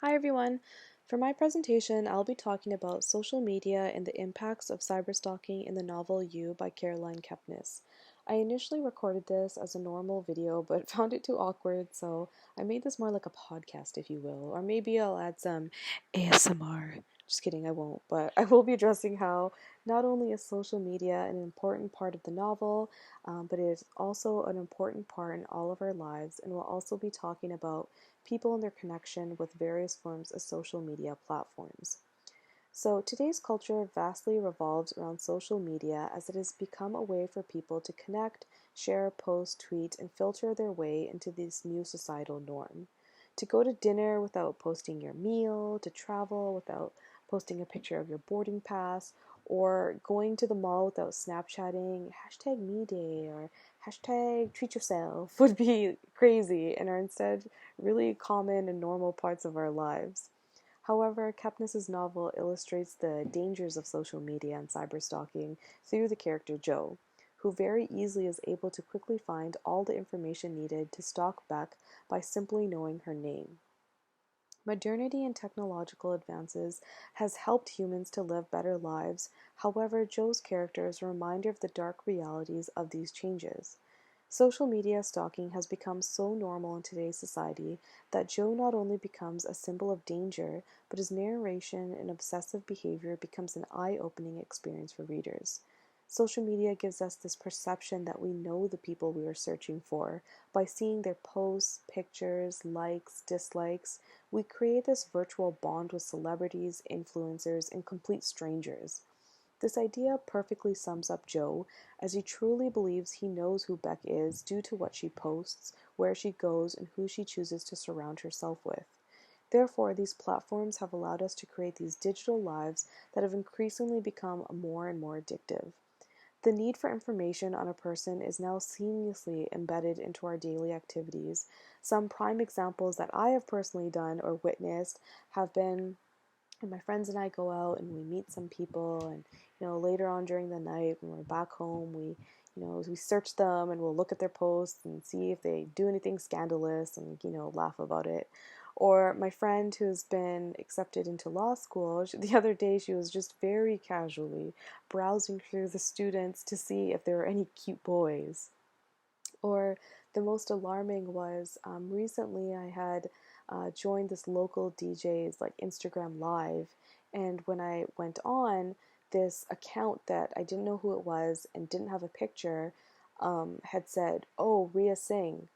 Hi everyone. For my presentation, I'll be talking about social media and the impacts of cyberstalking in the novel You by Caroline Kepnes. I initially recorded this as a normal video, but found it too awkward, so I made this more like a podcast, if you will, or maybe I'll add some ASMR. Just kidding, I won't, but I will be addressing how not only is social media an important part of the novel, but it is also an important part in all of our lives, and we'll also be talking about people and their connection with various forms of social media platforms. So, today's culture vastly revolves around social media as it has become a way for people to connect, share, post, tweet, and filter their way into this new societal norm. To go to dinner without posting your meal, to travel without posting a picture of your boarding pass, or going to the mall without Snapchatting hashtag me day or hashtag treat yourself would be crazy and are instead really common and normal parts of our lives. However, Kepnes's novel illustrates the dangers of social media and cyberstalking through the character Joe, who very easily is able to quickly find all the information needed to stalk Beck by simply knowing her name. Modernity and technological advances has helped humans to live better lives. However, Joe's character is a reminder of the dark realities of these changes. Social media stalking has become so normal in today's society that Joe not only becomes a symbol of danger, but his narration and obsessive behavior becomes an eye-opening experience for readers. Social media gives us this perception that we know the people we are searching for. By seeing their posts, pictures, likes, dislikes, we create this virtual bond with celebrities, influencers, and complete strangers. This idea perfectly sums up Joe, as he truly believes he knows who Beck is due to what she posts, where she goes, and who she chooses to surround herself with. Therefore, these platforms have allowed us to create these digital lives that have increasingly become more and more addictive. The need for information on a person is now seamlessly embedded into our daily activities. Some prime examples that I have personally done or witnessed have been when my friends and I go out and we meet some people, and later on during the night when we're back home, we search them and we'll look at their posts and see if they do anything scandalous and laugh about it. Or my friend who's been accepted into law school, the other day she was just very casually browsing through the students to see if there were any cute boys. Or the most alarming was recently I had joined this local DJ's like Instagram live, and when I went on, this account that I didn't know who it was and didn't have a picture had said, "Oh, Rhea Singh,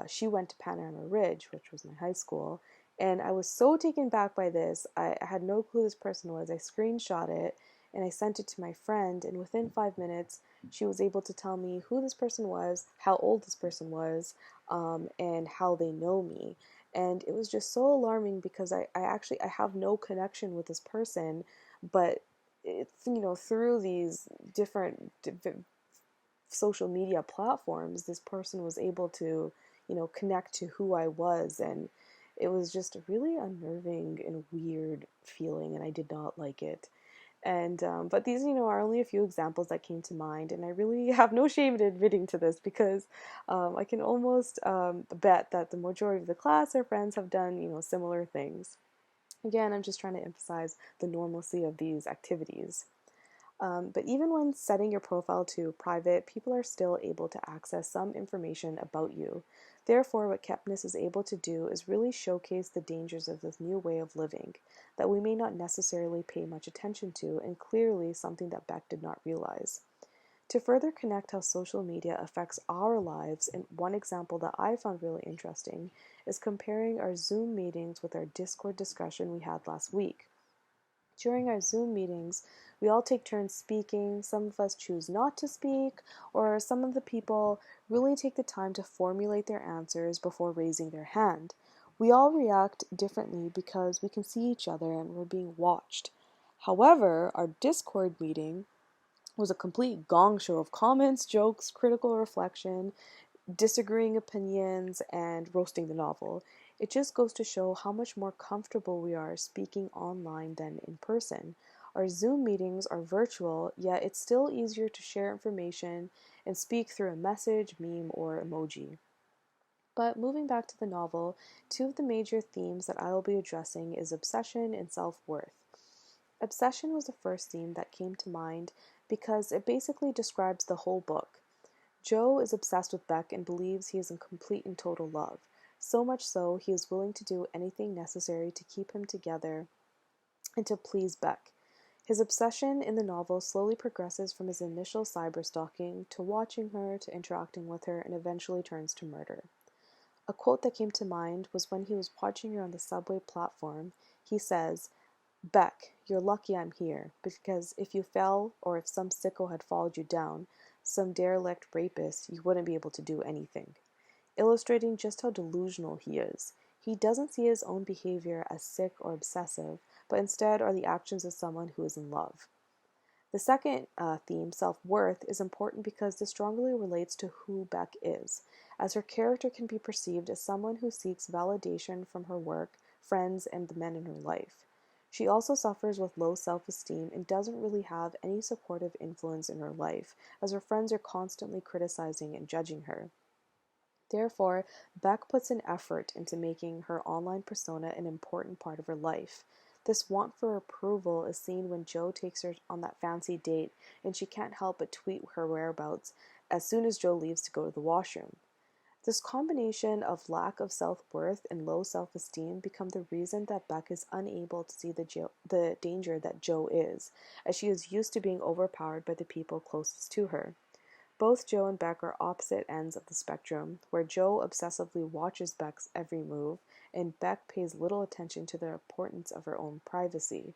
she went to Panorama Ridge, which was my high school." And I was so taken back by this. I had no clue who this person was. I screenshot it and I sent it to my friend, and within 5 minutes, she was able to tell me who this person was, how old this person was, and how they know me. And it was just so alarming because I have no connection with this person, but it's through these different social media platforms, this person was able to connect to who I was, and it was just a really unnerving and weird feeling, and I did not like it. And but these, are only a few examples that came to mind, and I really have no shame in admitting to this because I can almost bet that the majority of the class or friends have done, similar things. Again, I'm just trying to emphasize the normalcy of these activities. But even when setting your profile to private, people are still able to access some information about you. Therefore, what Kepnes is able to do is really showcase the dangers of this new way of living that we may not necessarily pay much attention to, and clearly something that Beck did not realize. To further connect how social media affects our lives, and one example that I found really interesting is comparing our Zoom meetings with our Discord discussion we had last week. During our Zoom meetings, we all take turns speaking. Some of us choose not to speak, or some of the people really take the time to formulate their answers before raising their hand. We all react differently because we can see each other and we're being watched. However, our Discord meeting was a complete gong show of comments, jokes, critical reflection, disagreeing opinions, and roasting the novel. It just goes to show how much more comfortable we are speaking online than in person. Our Zoom meetings are virtual, yet it's still easier to share information and speak through a message, meme, or emoji. But moving back to the novel, two of the major themes that I will be addressing is obsession and self-worth. Obsession was the first theme that came to mind because it basically describes the whole book. Joe is obsessed with Beck and believes he is in complete and total love. So much so, he is willing to do anything necessary to keep him together and to please Beck. His obsession in the novel slowly progresses from his initial cyberstalking to watching her to interacting with her and eventually turns to murder. A quote that came to mind was when he was watching her on the subway platform. He says, "Beck, you're lucky I'm here, because if you fell or if some sicko had followed you down, some derelict rapist, you wouldn't be able to do anything," illustrating just how delusional he is. He doesn't see his own behavior as sick or obsessive, but instead are the actions of someone who is in love. The second theme, self worth, is important because this strongly relates to who Beck is, as her character can be perceived as someone who seeks validation from her work, friends, and the men in her life. She also suffers with low self esteem and doesn't really have any supportive influence in her life, as her friends are constantly criticizing and judging her. Therefore, Beck puts an effort into making her online persona an important part of her life. This want for approval is seen when Joe takes her on that fancy date and she can't help but tweet her whereabouts as soon as Joe leaves to go to the washroom. This combination of lack of self-worth and low self-esteem become the reason that Beck is unable to see the danger that Joe is, as she is used to being overpowered by the people closest to her. Both Joe and Beck are opposite ends of the spectrum, where Joe obsessively watches Beck's every move, and Beck pays little attention to the importance of her own privacy.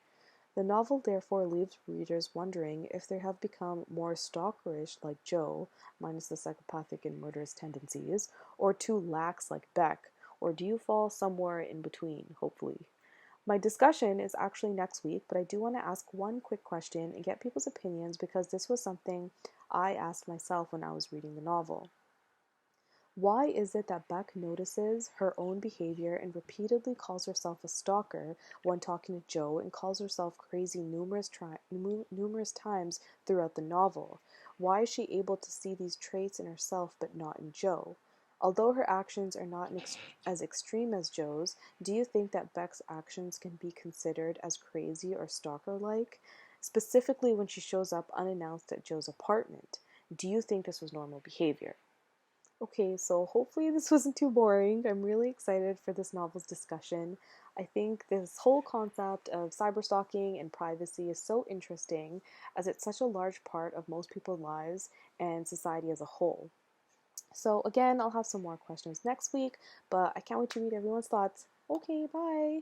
The novel therefore leaves readers wondering if they have become more stalkerish like Joe, minus the psychopathic and murderous tendencies, or too lax like Beck, or do you fall somewhere in between, hopefully. My discussion is actually next week, but I do want to ask one quick question and get people's opinions because this was something I asked myself when I was reading the novel. Why is it that Beck notices her own behavior and repeatedly calls herself a stalker when talking to Joe and calls herself crazy numerous times throughout the novel? Why is she able to see these traits in herself but not in Joe? Although her actions are not as extreme as Joe's, do you think that Beck's actions can be considered as crazy or stalker-like? Specifically when she shows up unannounced at Joe's apartment. Do you think this was normal behavior? Okay, so hopefully this wasn't too boring. I'm really excited for this novel's discussion. I think this whole concept of cyberstalking and privacy is so interesting as it's such a large part of most people's lives and society as a whole. So again, I'll have some more questions next week, but I can't wait to read everyone's thoughts. Okay, bye!